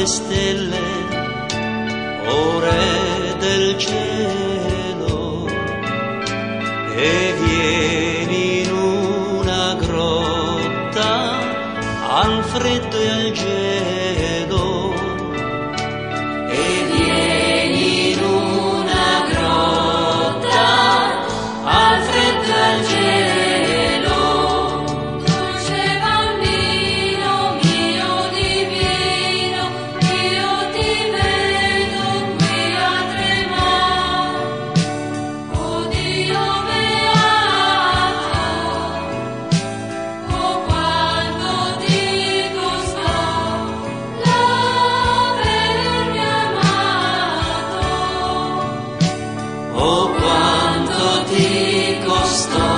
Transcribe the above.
le stelle, o Re del cielo, e vieni in una grotta al freddo e al gelo, e vieni in una grotta al freddo e al gelo. Dolce bambino mio divino, io ti vedo qui a tremare. Oh Dio beato, oh quanto ti costò l'avermi amato. Oh quanto ti costò